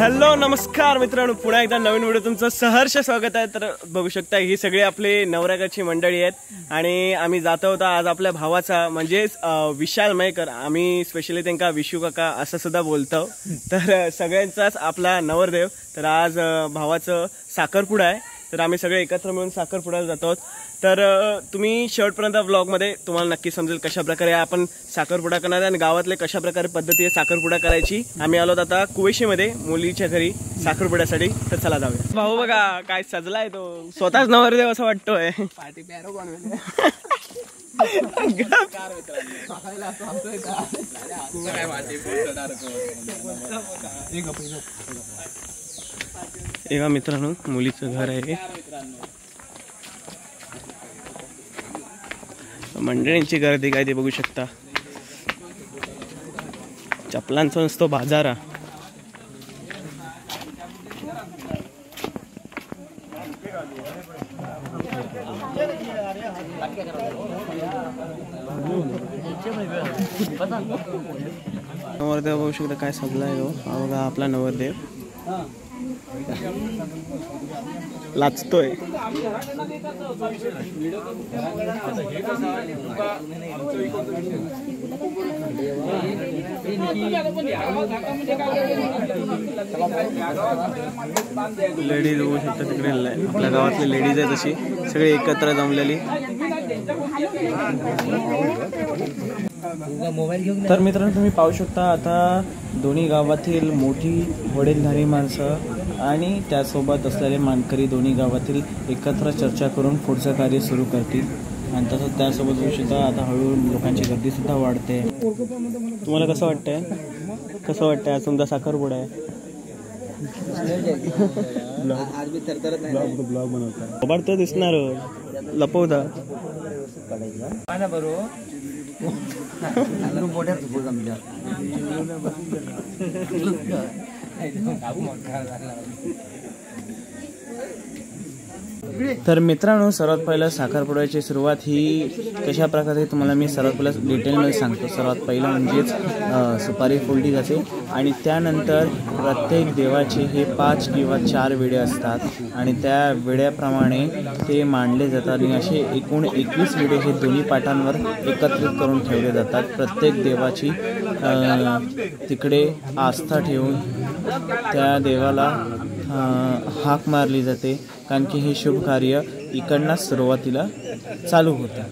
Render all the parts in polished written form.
Hello नमस्कार मित्रांनो, पुन्हा एकदा नवीन व्हिडिओ तुमचं सहर्ष स्वागत आहे। तर बघू शकता ही सगळी आपली नवरागाची मंडळी आहेत आणि आम्ही जात होता आज आपल्या भावाचा म्हणजे विशाल मयेकर, आम्ही स्पेशली त्यांना विशू काका असं सुद्धा बोलतो। तर सगळ्यांचाच आपला नवरदेव, तर आज भावाचं साखरपुडा आहे, तर आम्ही सगळे एकत्र मिळून साखरपुड्याला जात आहोत। तर तुम्ही शेवटपर्यंत व्लॉगमध्ये तुम्हाला नक्की समजेल कशा प्रकारे आपण साखरपुडा करणार आणि गावातले कशा प्रकारे पद्धतीने साखरपुडा करायची। आम्ही आलो आता कुवेशीमध्ये मुलीच्या घरी साखरपुड्यासाठी, तर चला जाऊया। भाऊ बघा काय सजलाय तो, स्वतःच नवरदेव असं वाटतोय। पार्टी प्यारो बनवले एका मित्रांनो मुलीचं घर आहे, मंडळींची गर्दी काय ते बघू शकता। चपलांचा नसतो बाजारा। नवरदेव बघू शकता काय सजलाय हो, हा बघा आपला नवरदेव लाचतोय। लेडीज बघू शकता तिकडे, आपल्या गावातले लेडीज आहे तशी सगळे एकत्र जमलेली। तर मित्रांनो तुम्ही पाहू शकता आता दोन्ही गावातील मोठी वडीलधारी माणसं आणि त्यासोबत असलेले मानकरी दोन्ही गावातील एकत्र चर्चा करून पुढचं कार्य सुरू करतील। आणि तसंच त्यासोबत होऊ शकता आता हळूहळू लोकांची गर्दी सुद्धा वाढते। तुम्हाला कसं वाटतंय, कसं वाटतंय आज तुमचा साखरपुडा आहे? ब्लॉग बनवता तो दिसणार लपवता तर मित्रांनो सर्वात पहिलं साखरपुड्याची सुरुवात ही कशा प्रकारे तुम्हाला मी सर्वात पहिलं डिटेलमध्ये सांगतो। सर्वात पहिलं म्हणजेच सुपारी फोडली जाते आणि त्यानंतर प्रत्येक देवाचे हे 5 किंवा 4 विडे असतात आणि त्या विड्याप्रमाणे ते मांडले जातात आणि असे एकूण 21 विडे हे दोन्ही पाटांवर एकत्रित करून ठेवले जातात। प्रत्येक देवाची तिकडे आस्था ठेवून त्या देवाला हाक मारली जाते, कारण की हे शुभ कार्य इकडनंच सुरुवातीला चालू होतं।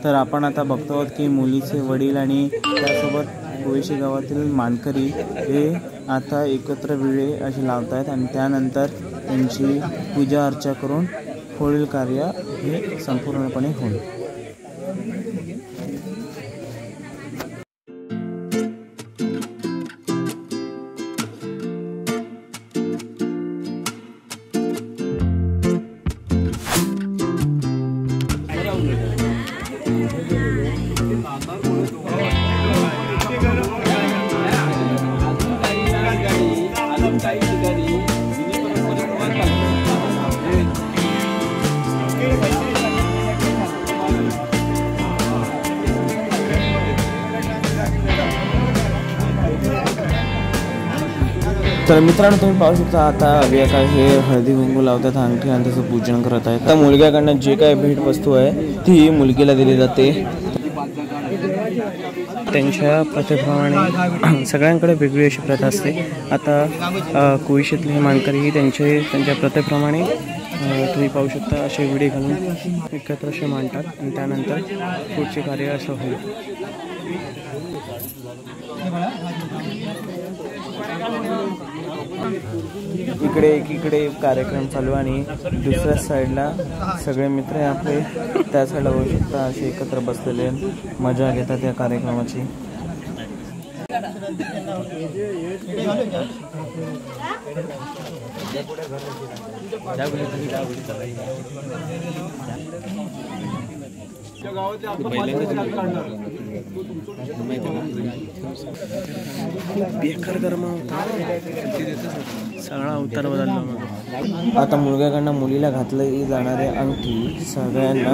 तर आपण आता बघतो आहोत की मुलीचे वडील आणि त्यासोबत कुवेशी गावातील मानकरी हे आता एकत्र विडे असे लावत आहेत आणि त्यानंतर त्यांची पूजा अर्चा करून पुढील कार्य हे संपूर्णपणे होईल। तर मित्रांनो तुम्ही पाहू शकता आता अभियका हे हळदी कुंकू लावतात, अंगठी आणि त्याचं पूजन करत आहेत। त्या मुलग्याकडनं जे काही भेटवस्तू आहे ती मुलगीला दिली जाते। त्यांच्या प्रथेप्रमाणे सगळ्यांकडे वेगळी अशी प्रथा असते। आता कुवेशीतले मानकरी त्यांच्या प्रथेप्रमाणे तुम्ही पाहू शकता असे विडे घालून एकत्र असे मांडतात आणि त्यानंतर पुढचे कार्य असं होईल। इकडे एकीकडे कार्यक्रम चालू आणि दुसऱ्या साईडला सगळे मित्र आपले त्या साईडला होऊ शकता असे एकत्र बसलेले मजा घेतात या कार्यक्रमाची। बेकार गरमा होता, सगळा उतार बदलला। आता मुलग्याकडनं मुलीला घातली जाणारी अंगठी सगळ्यांना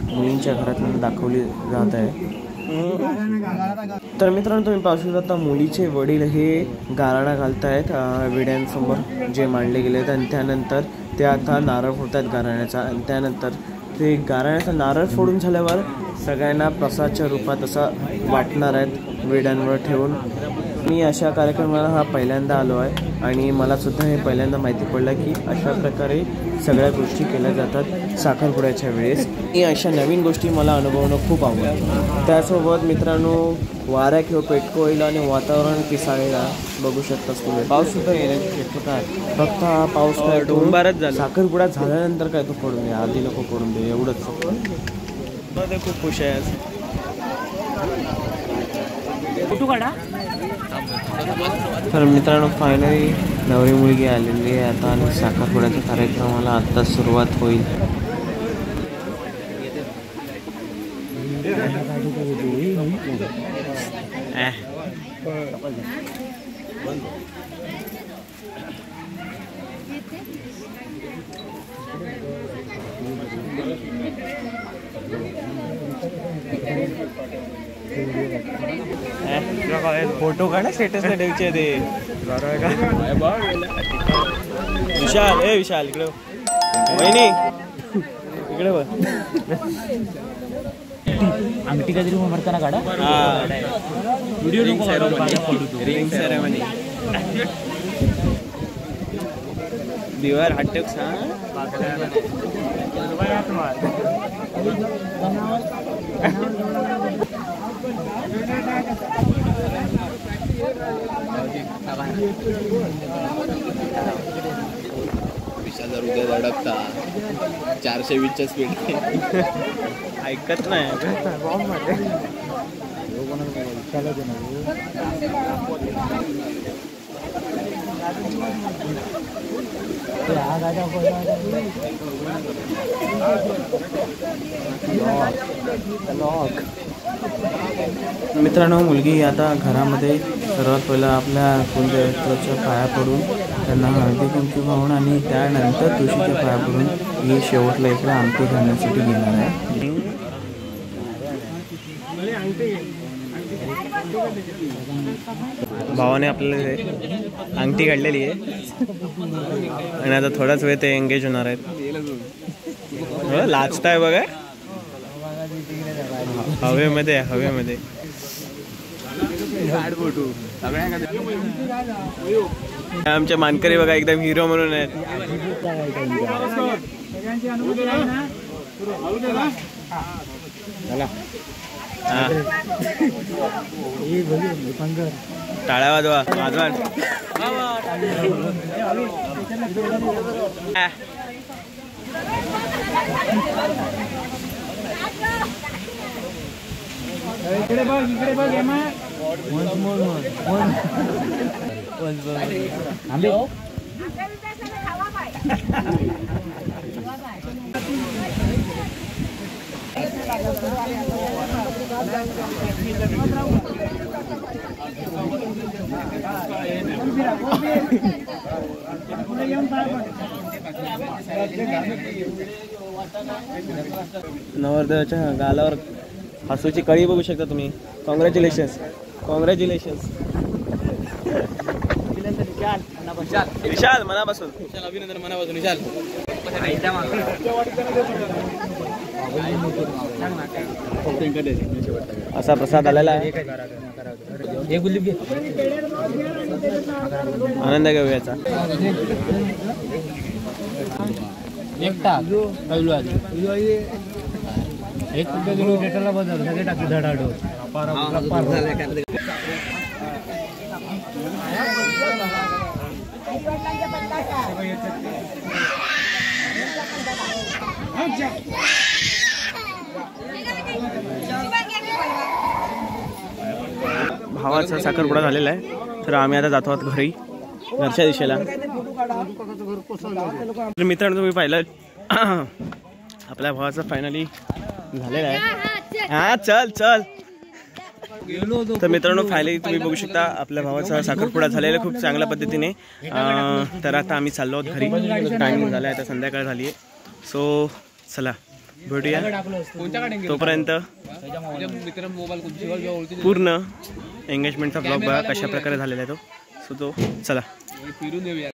मुलींच्या घरातून दाखवली जात आहे तर मित्रांनो तुम्ही पाहू शकता आता मुलीचे वडील हे गाराणा घालतायत विड्यांसमोर जे मांडले गेलेत आणि त्यानंतर ते आता नारळ फोडतात गाराण्याचा आणि त्यानंतर ते गाराण्याचा नारळ फोडून झाल्यावर सगळ्यांना प्रसादच्या रूपात असा वाटणार आहेत विड्यांवर ठेवून. मी अशा कार्यक्रमाला हा पहिल्यांदा आलो आहे आणि मला सुद्धा हे पहिल्यांदा माहिती पडलं की अशा प्रकारे सगळ्या गोष्टी केल्या जातात साखरपुड्याच्या वेळेस. आणि अशा नवीन गोष्टी मला अनुभवणं खूप आवडतं. त्यासोबत मित्रांनो वाऱ्या किंवा पेटको येईल आणि वातावरण पिसाळेला बघू शकतास तुम्ही. पाऊससुद्धा येण्याची फक्त हा पाऊस काय डोंबारच झाला. साखरपुडा झाल्यानंतर काय तो पडून दे, आधी नको पडून दे एवढंच. ते खूप खुश आहे. फोटो काढा. तर मित्रांनो फायनली नवरी मुलगी आलेली आहे आता आणि साखरपुड्याच्या कार्यक्रमाला आता सुरुवात होईल. फोटो काढा स्टेटस ला ठेवचे ते. विशाल विशाल इकडे वहिनी इकडे बघ. अंगठी काहीतरी म्हणताना काढा. रिंग सेरेमनी दिवार हट्टेक सांग. विशाला हृदय धडकता 420च्या स्पीड. ऐकत नाही. मित्रांनो मुलगी आता घरामध्ये सर्वात पहिला आपल्या कुलदेवतेच्या पाया पडून त्यांना हळदी कुंकू वाहून आणि त्यानंतर तुळशीच्या पाया पडून ही शेवटला इकडे आमटी घालण्यासाठी घेणार आहे. भावाने आपल्याला अंगठी काढलेली आहे आणि आता थोडाच वेळ ते एंगेज होणार आहेत. लास्ट आहे बघा हवेमध्ये हवेमध्ये. आमच्या मानकरी बघा एकदम हिरो म्हणून आहेत. टाळ्या वाजवा वाजवा. इकडे बघ नवरदेवाच्या गालावर हसूची कळी बघू शकता तुम्ही. कॉंग्रॅच्युलेशन्स कॉंग्रॅच्युलेशन्स विशाल मनापासून. अभिनंदन मनापासून विशाल. असा प्रसाद आलेला आहे. आनंद घेऊयाचा. एक किलो डेटाला बदल सगळे टाकू धडाडो. भावाचा साखरपुडा झालेला आहे तर आम्ही आता जातो आहोत घरी घरच्या दिशेला. मित्रांनो तुम्ही पाहिलं आपल्या भावाचा फायनली झालेला आहे. हा चल चल. तर मित्रांनो फायनली तुम्ही बघू शकता आपल्या भावाचा साखरपुडा झालेला खूप चांगल्या पद्धतीने. तर आता आम्ही चाललो आहोत घरी. टायमिंग झाला आहे आता संध्याकाळ झाली आहे. सो चला भेटूया कोणत्या गाड्या तोपर्यंत मित्र मोबाईल कोणची ओळखी पूर्ण एंगेजमेंटचा ब्लॉग बघा कशा प्रकारे झालेला आहे तो. सो तो चला फिरून येऊया.